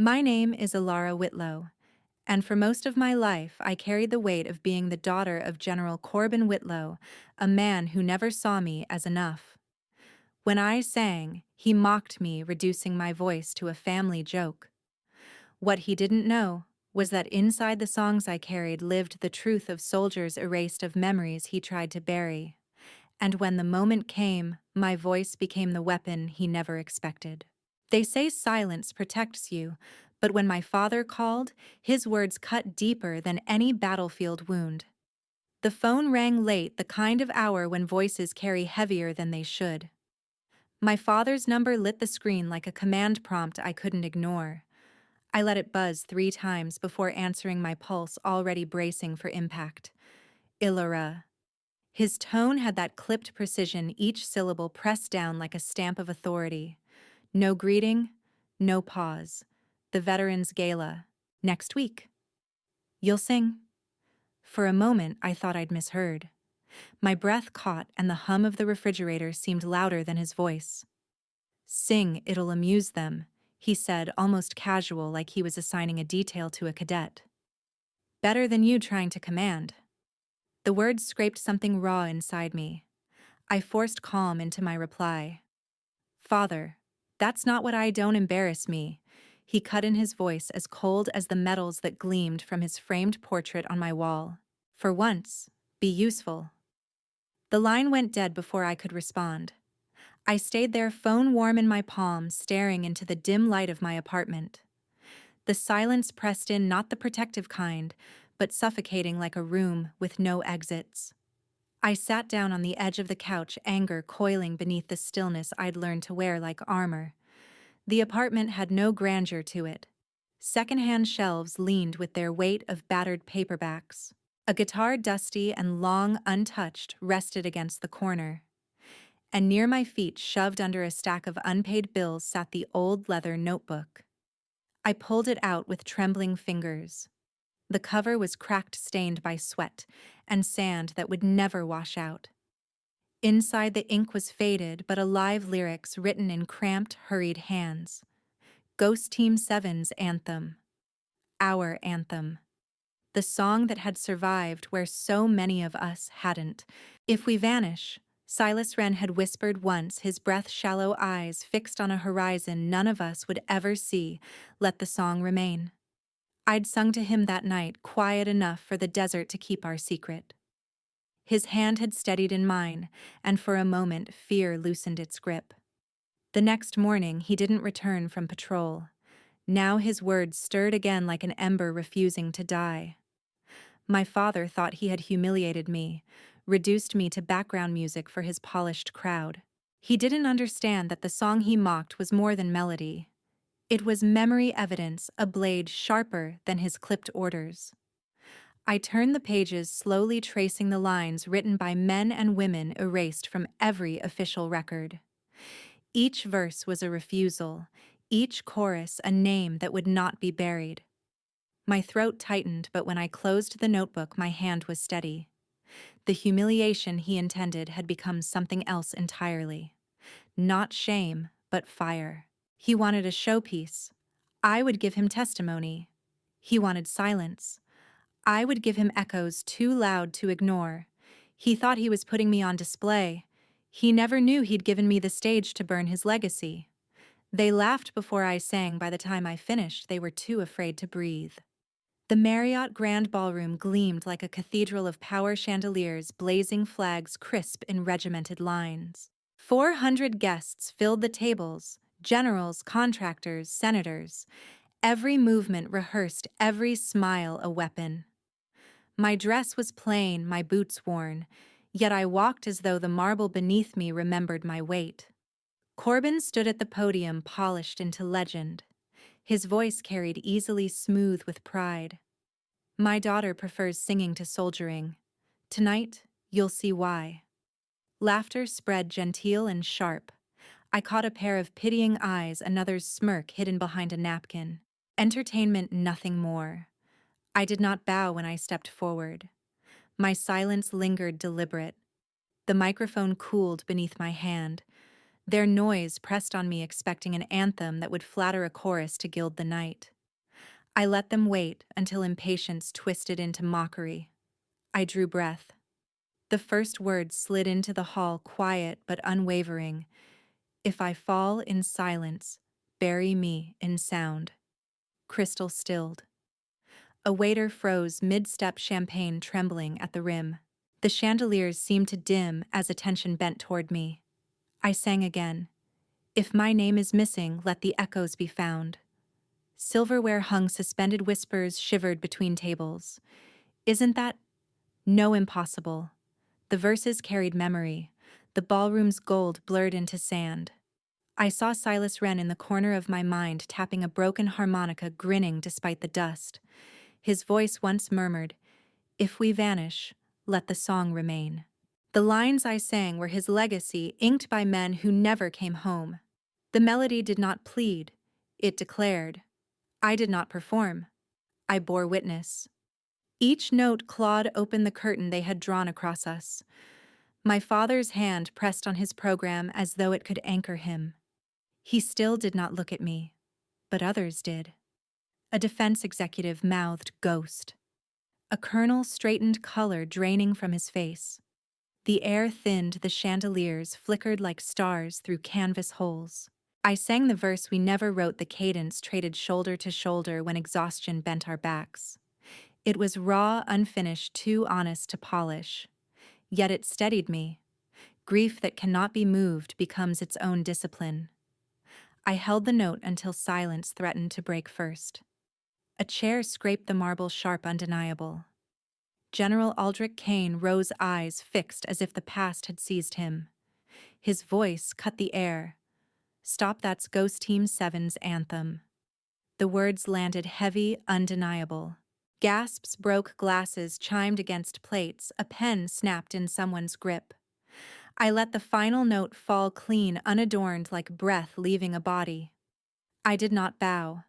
My name is Elara Whitlow, and for most of my life I carried the weight of being the daughter of General Corbin Whitlow, a man who never saw me as enough. When I sang, he mocked me, reducing my voice to a family joke. What he didn't know was that inside the songs I carried lived the truth of soldiers erased of memories he tried to bury. And when the moment came, my voice became the weapon he never expected. They say silence protects you, but when my father called, his words cut deeper than any battlefield wound. The phone rang late, the kind of hour when voices carry heavier than they should. My father's number lit the screen like a command prompt I couldn't ignore. I let it buzz 3 times before answering, my pulse already bracing for impact. Elara. His tone had that clipped precision, each syllable pressed down like a stamp of authority. No greeting, no pause. The Veterans Gala. Next week. You'll sing. For a moment, I thought I'd misheard. My breath caught, and the hum of the refrigerator seemed louder than his voice. Sing, it'll amuse them, he said, almost casual, like he was assigning a detail to a cadet. Better than you trying to command. The words scraped something raw inside me. I forced calm into my reply. Father, that's not what I don't embarrass me. He cut in, his voice as cold as the metals that gleamed from his framed portrait on my wall. For once, be useful. The line went dead before I could respond. I stayed there, phone warm in my palm, staring into the dim light of my apartment. The silence pressed in, not the protective kind, but suffocating, like a room with no exits. I sat down on the edge of the couch, anger coiling beneath the stillness I'd learned to wear like armor. The apartment had no grandeur to it. Secondhand shelves leaned with their weight of battered paperbacks. A guitar, dusty and long untouched, rested against the corner. And near my feet, shoved under a stack of unpaid bills, sat the old leather notebook. I pulled it out with trembling fingers. The cover was cracked, stained by sweat and sand that would never wash out. Inside, the ink was faded, but alive lyrics written in cramped, hurried hands. Ghost Team 7's anthem. Our anthem. The song that had survived where so many of us hadn't. If we vanish, Silas Wren had whispered once, his breath-shallow eyes fixed on a horizon none of us would ever see, let the song remain. I'd sung to him that night, quiet enough for the desert to keep our secret. His hand had steadied in mine, and for a moment fear loosened its grip. The next morning he didn't return from patrol. Now his words stirred again like an ember refusing to die. My father thought he had humiliated me, reduced me to background music for his polished crowd. He didn't understand that the song he mocked was more than melody. It was memory evidence, a blade sharper than his clipped orders. I turned the pages, slowly tracing the lines written by men and women erased from every official record. Each verse was a refusal, each chorus a name that would not be buried. My throat tightened, but when I closed the notebook, my hand was steady. The humiliation he intended had become something else entirely. Not shame, but fire. He wanted a showpiece. I would give him testimony. He wanted silence. I would give him echoes too loud to ignore. He thought he was putting me on display. He never knew he'd given me the stage to burn his legacy. They laughed before I sang. By the time I finished, they were too afraid to breathe. The Marriott Grand Ballroom gleamed like a cathedral of power chandeliers, blazing flags crisp in regimented lines. 400 guests filled the tables, generals, contractors, senators. Every movement rehearsed, every smile a weapon. My dress was plain, my boots worn, yet I walked as though the marble beneath me remembered my weight. Corbin stood at the podium, polished into legend. His voice carried easily, smooth with pride. My daughter prefers singing to soldiering. Tonight, you'll see why. Laughter spread, genteel and sharp. I caught a pair of pitying eyes, another's smirk hidden behind a napkin. Entertainment, nothing more. I did not bow when I stepped forward. My silence lingered, deliberate. The microphone cooled beneath my hand. Their noise pressed on me, expecting an anthem that would flatter a chorus to gild the night. I let them wait until impatience twisted into mockery. I drew breath. The first words slid into the hall, quiet but unwavering. If I fall in silence, bury me in sound. Crystal stilled. A waiter froze mid-step, champagne trembling at the rim. The chandeliers seemed to dim as attention bent toward me. I sang again. If my name is missing, let the echoes be found. Silverware hung suspended, whispers shivered between tables. Isn't that? No, impossible. The verses carried memory. The ballroom's gold blurred into sand. I saw Silas Wren in the corner of my mind, tapping a broken harmonica, grinning despite the dust. His voice once murmured, "If we vanish, let the song remain." The lines I sang were his legacy, inked by men who never came home. The melody did not plead, it declared. I did not perform. I bore witness. Each note clawed open the curtain they had drawn across us. My father's hand pressed on his program as though it could anchor him. He still did not look at me, but others did. A defense executive mouthed "ghost." A colonel straightened, color draining from his face. The air thinned, the chandeliers flickered like stars through canvas holes. I sang the verse we never wrote, the cadence traded shoulder to shoulder when exhaustion bent our backs. It was raw, unfinished, too honest to polish. Yet it steadied me. Grief that cannot be moved becomes its own discipline. I held the note until silence threatened to break first. A chair scraped the marble, sharp, undeniable. General Aldrich Kane rose, eyes fixed as if the past had seized him. His voice cut the air. "Stop, that's Ghost Team 7's anthem." The words landed heavy, undeniable. Gasps broke, glasses chimed against plates, a pen snapped in someone's grip. I let the final note fall clean, unadorned, like breath leaving a body. I did not bow.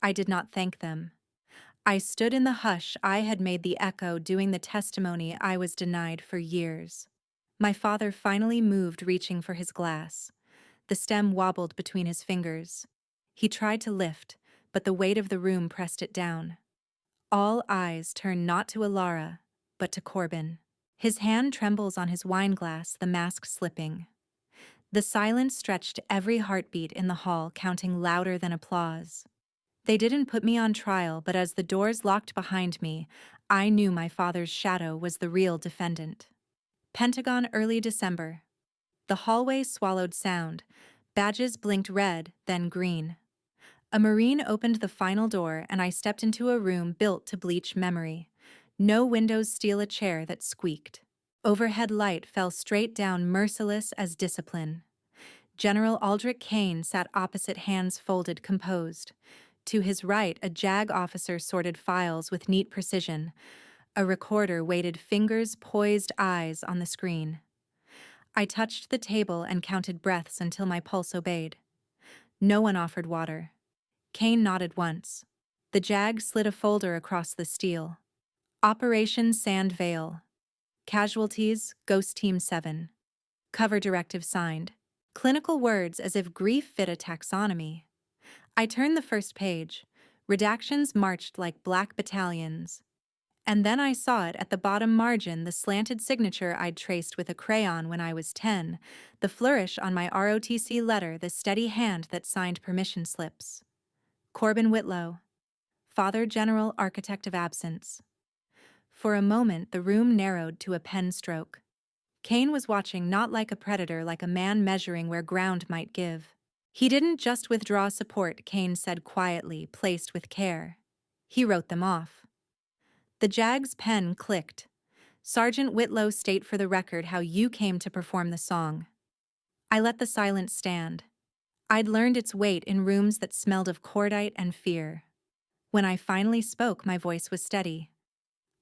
I did not thank them. I stood in the hush. I had made the echo, doing the testimony I was denied for years. My father finally moved, reaching for his glass. The stem wobbled between his fingers. He tried to lift, but the weight of the room pressed it down. All eyes turn not to Elara, but to Corbin. His hand trembles on his wineglass, the mask slipping. The silence stretched every heartbeat in the hall, counting louder than applause. They didn't put me on trial, but as the doors locked behind me, I knew my father's shadow was the real defendant. Pentagon, early December. The hallway swallowed sound. Badges blinked red, then green. A Marine opened the final door, and I stepped into a room built to bleach memory. No windows, steal, a chair that squeaked. Overhead light fell straight down, merciless as discipline. General Aldrich Kane sat opposite, hands folded, composed. To his right, a JAG officer sorted files with neat precision. A recorder waited, fingers poised, eyes on the screen. I touched the table and counted breaths until my pulse obeyed. No one offered water. Kane nodded once. The JAG slid a folder across the steel. Operation Sand Veil. Casualties, Ghost Team 7. Cover directive signed. Clinical words as if grief fit a taxonomy. I turned the first page. Redactions marched like black battalions. And then I saw it at the bottom margin, the slanted signature I'd traced with a crayon when I was 10, the flourish on my ROTC letter, the steady hand that signed permission slips. Corbin Whitlow, Father General, Architect of Absence. For a moment, the room narrowed to a pen stroke. Kane was watching, not like a predator, like a man measuring where ground might give. He didn't just withdraw support, Kane said quietly, placed with care. He wrote them off. The JAG's pen clicked. Sergeant Whitlow, state for the record how you came to perform the song. I let the silence stand. I'd learned its weight in rooms that smelled of cordite and fear. When I finally spoke, my voice was steady.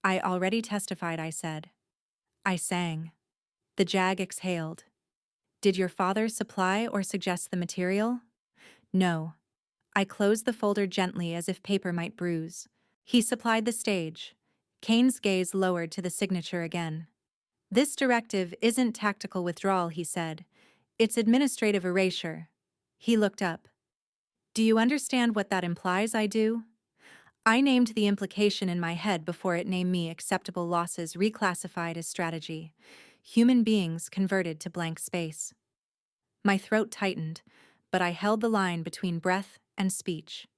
I already testified, I said. I sang. The JAG exhaled. Did your father supply or suggest the material? No. I closed the folder gently as if paper might bruise. He supplied the stage. Kane's gaze lowered to the signature again. This directive isn't tactical withdrawal, he said. It's administrative erasure. He looked up. Do you understand what that implies I do? I named the implication in my head before it named me. Acceptable losses reclassified as strategy. Human beings converted to blank space. My throat tightened, but I held the line between breath and speech.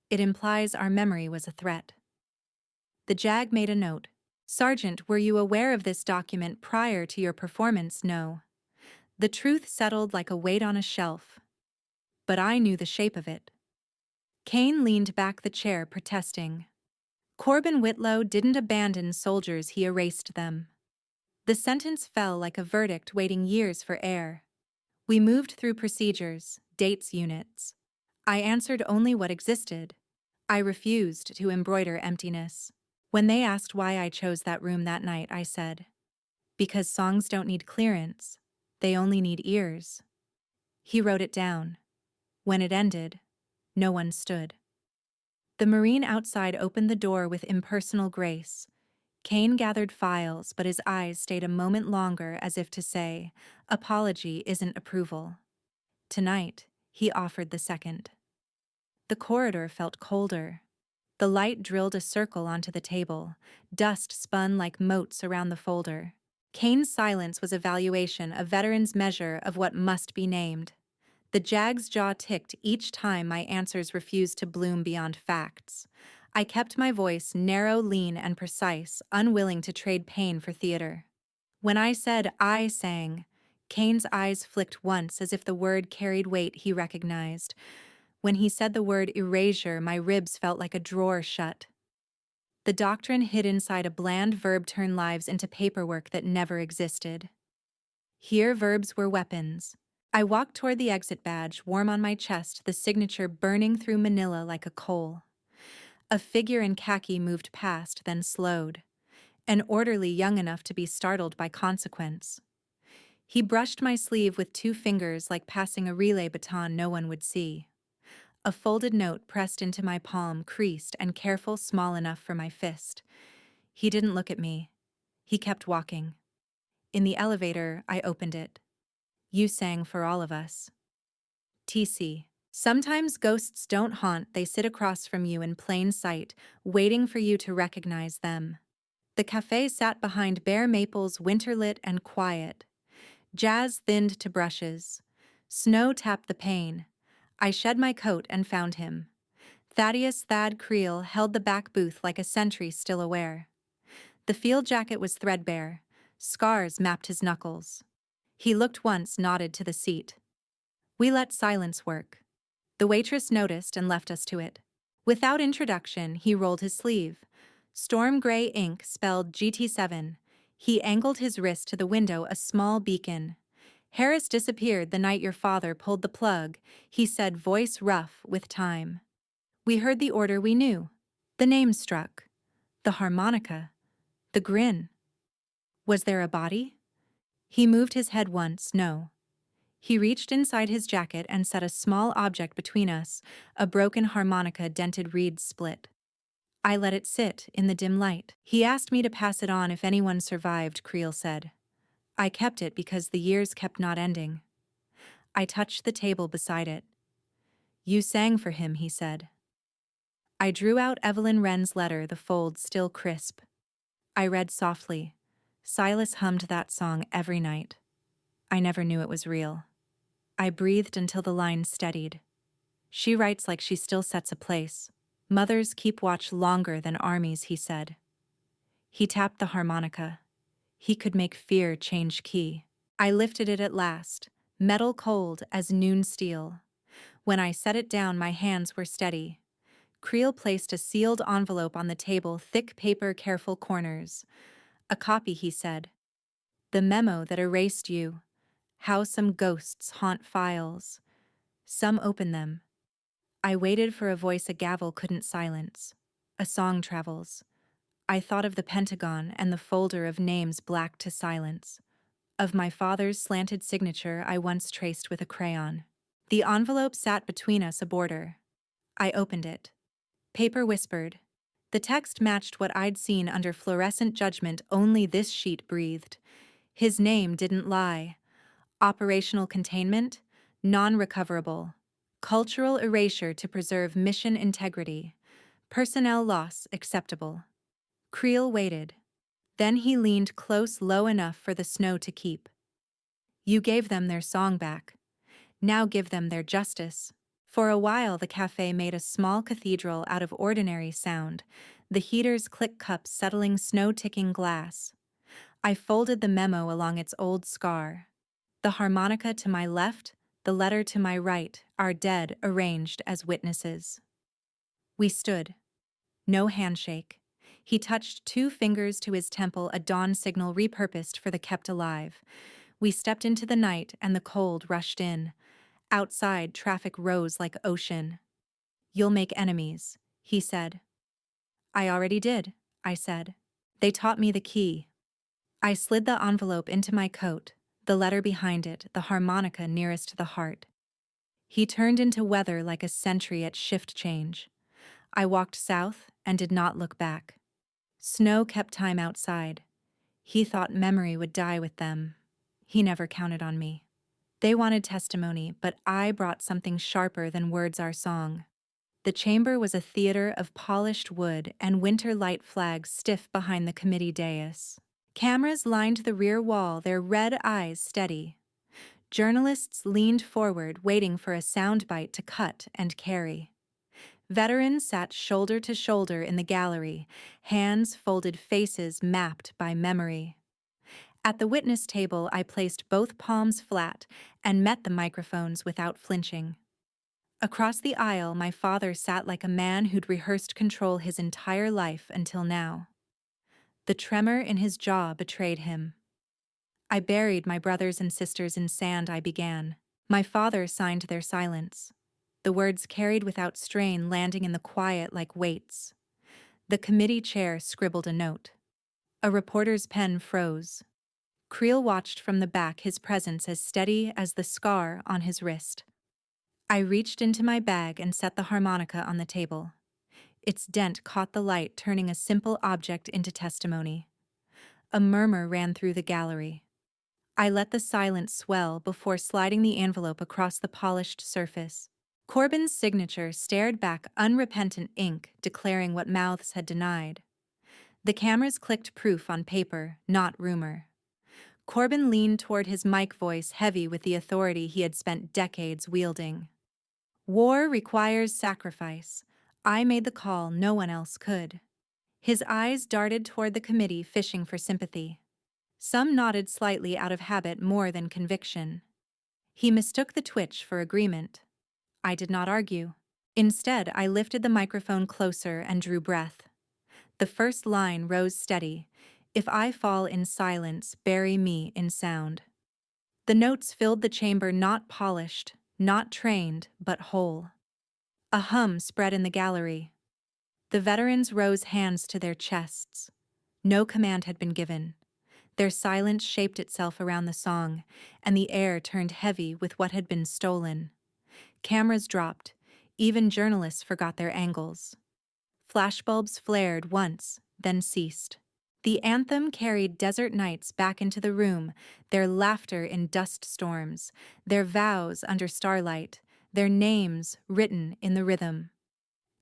It implies our memory was a threat. The JAG made a note. Sergeant, were you aware of this document prior to your performance? No. The truth settled like a weight on a shelf. But I knew the shape of it. Kane leaned back the chair, protesting. Corbin Whitlow didn't abandon soldiers, he erased them. The sentence fell like a verdict waiting years for air. We moved through procedures, dates, units. I answered only what existed. I refused to embroider emptiness. When they asked why I chose that room that night, I said, because songs don't need clearance, they only need ears. He wrote it down. When it ended, no one stood. The Marine outside opened the door with impersonal grace. Kane gathered files, but his eyes stayed a moment longer as if to say, apology isn't approval. Tonight, he offered the second. The corridor felt colder. The light drilled a circle onto the table. Dust spun like motes around the folder. Kane's silence was evaluation, a veteran's measure of what must be named. The JAG's jaw ticked each time my answers refused to bloom beyond facts. I kept my voice narrow, lean, and precise, unwilling to trade pain for theater. When I said I sang, Kane's eyes flicked once as if the word carried weight he recognized. When he said the word erasure, my ribs felt like a drawer shut. The doctrine hid inside a bland verb turned lives into paperwork that never existed. Here verbs were weapons. I walked toward the exit badge, warm on my chest, the signature burning through Manila like a coal. A figure in khaki moved past, then slowed. An orderly young enough to be startled by consequence. He brushed my sleeve with 2 fingers like passing a relay baton no one would see. A folded note pressed into my palm, creased and careful, small enough for my fist. He didn't look at me. He kept walking. In the elevator, I opened it. You sang for all of us. TC. Sometimes ghosts don't haunt, they sit across from you in plain sight, waiting for you to recognize them. The cafe sat behind bare maples, winter-lit and quiet. Jazz thinned to brushes. Snow tapped the pane. I shed my coat and found him. Thaddeus Thad Creel held the back booth like a sentry still aware. The field jacket was threadbare. Scars mapped his knuckles. He looked once, nodded to the seat. We let silence work. The waitress noticed and left us to it. Without introduction, he rolled his sleeve. Storm gray ink spelled GT7. He angled his wrist to the window, a small beacon. Harris disappeared the night your father pulled the plug, he said, voice rough with time. We heard the order we knew. The name struck. The harmonica. The grin. Was there a body? He moved his head once, no. He reached inside his jacket and set a small object between us, a broken harmonica dented reed split. I let it sit in the dim light. He asked me to pass it on if anyone survived, Creel said. I kept it because the years kept not ending. I touched the table beside it. You sang for him, he said. I drew out Evelyn Wren's letter, the folds still crisp. I read softly. Silas hummed that song every night. I never knew it was real. I breathed until the line steadied. She writes like she still sets a place. Mothers keep watch longer than armies, he said. He tapped the harmonica. He could make fear change key. I lifted it at last, metal cold as noon steel. When I set it down, my hands were steady. Creel placed a sealed envelope on the table, thick paper, careful corners. A copy, he said. The memo that erased you. How some ghosts haunt files. Some open them. I waited for a voice a gavel couldn't silence. A song travels. I thought of the Pentagon and the folder of names black to silence. Of my father's slanted signature I once traced with a crayon. The envelope sat between us, a border. I opened it. Paper whispered. The text matched what I'd seen under fluorescent judgment, only this sheet breathed. His name didn't lie. Operational containment, non-recoverable. Cultural erasure to preserve mission integrity. Personnel loss acceptable. Creel waited. Then he leaned close low enough for the snow to keep. You gave them their song back. Now give them their justice. For a while the cafe made a small cathedral out of ordinary sound, the heater's click cups settling snow-ticking glass. I folded the memo along its old scar. The harmonica to my left, the letter to my right, our dead arranged as witnesses. We stood. No handshake. He touched 2 fingers to his temple, a dawn signal repurposed for the kept alive. We stepped into the night and the cold rushed in. Outside, traffic rose like ocean. You'll make enemies, he said. I already did, I said. They taught me the key. I slid the envelope into my coat, the letter behind it, the harmonica nearest the heart. He turned into weather like a sentry at shift change. I walked south and did not look back. Snow kept time outside. He thought memory would die with them. He never counted on me. They wanted testimony, but I brought something sharper than words, our song. The chamber was a theater of polished wood and winter light flags stiff behind the committee dais. Cameras lined the rear wall, their red eyes steady. Journalists leaned forward, waiting for a soundbite to cut and carry. Veterans sat shoulder to shoulder in the gallery, hands folded, faces mapped by memory. At the witness table, I placed both palms flat and met the microphones without flinching. Across the aisle, my father sat like a man who'd rehearsed control his entire life until now. The tremor in his jaw betrayed him. I buried my brothers and sisters in sand, I began. My father signed their silence. The words carried without strain, landing in the quiet like weights. The committee chair scribbled a note. A reporter's pen froze. Creel watched from the back, his presence as steady as the scar on his wrist. I reached into my bag and set the harmonica on the table. Its dent caught the light, turning a simple object into testimony. A murmur ran through the gallery. I let the silence swell before sliding the envelope across the polished surface. Corbin's signature stared back, unrepentant ink declaring what mouths had denied. The cameras clicked proof on paper, not rumor. Corbin leaned toward his mic, voice heavy with the authority he had spent decades wielding. War requires sacrifice. I made the call, no one else could. His eyes darted toward the committee, fishing for sympathy. Some nodded slightly out of habit more than conviction. He mistook the twitch for agreement. I did not argue. Instead, I lifted the microphone closer and drew breath. The first line rose steady. If I fall in silence, bury me in sound. The notes filled the chamber, not polished, not trained, but whole. A hum spread in the gallery. The veterans rose, hands to their chests. No command had been given. Their silence shaped itself around the song, and the air turned heavy with what had been stolen. Cameras dropped. Even journalists forgot their angles. Flashbulbs flared once, then ceased. The anthem carried desert nights back into the room, their laughter in dust storms, their vows under starlight, their names written in the rhythm.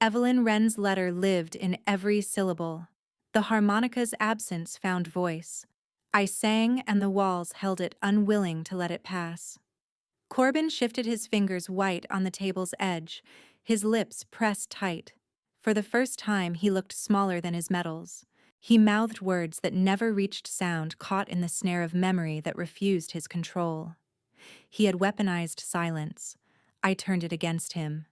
Evelyn Wren's letter lived in every syllable. The harmonica's absence found voice. I sang and the walls held it, unwilling to let it pass. Corbin shifted his fingers white on the table's edge, his lips pressed tight. For the first time he looked smaller than his medals. He mouthed words that never reached sound, caught in the snare of memory that refused his control. He had weaponized silence. I turned it against him.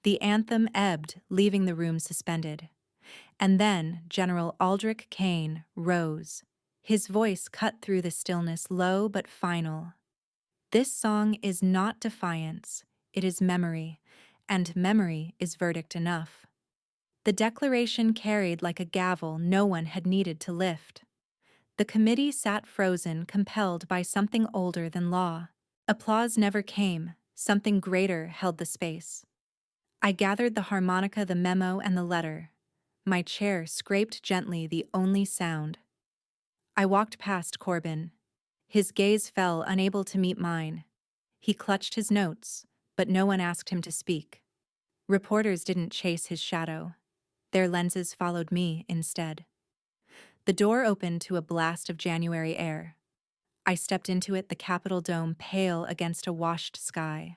The anthem ebbed, leaving the room suspended. And then General Aldrich Kane rose. His voice cut through the stillness, low but final. This song is not defiance, it is memory, and memory is verdict enough. The declaration carried like a gavel no one had needed to lift. The committee sat frozen, compelled by something older than law. Applause never came, something greater held the space. I gathered the harmonica, the memo, and the letter. My chair scraped gently, the only sound. I walked past Corbin. His gaze fell, unable to meet mine. He clutched his notes, but no one asked him to speak. Reporters didn't chase his shadow. Their lenses followed me instead. The door opened to a blast of January air. I stepped into it, the Capitol dome pale against a washed sky.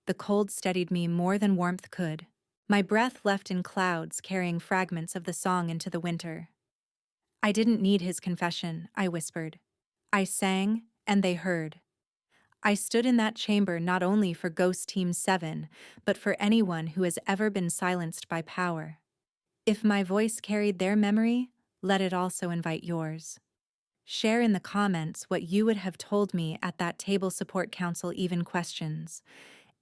The cold steadied me more than warmth could. My breath left in clouds, carrying fragments of the song into the winter. I didn't need his confession, I whispered. I sang, and they heard. I stood in that chamber not only for Ghost Team 7, but for anyone who has ever been silenced by power. If my voice carried their memory, let it also invite yours. Share in the comments what you would have told me at that table. Support Council even questions.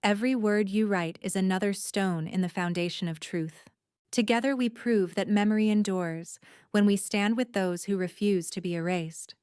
Every word you write is another stone in the foundation of truth. Together we prove that memory endures when we stand with those who refuse to be erased.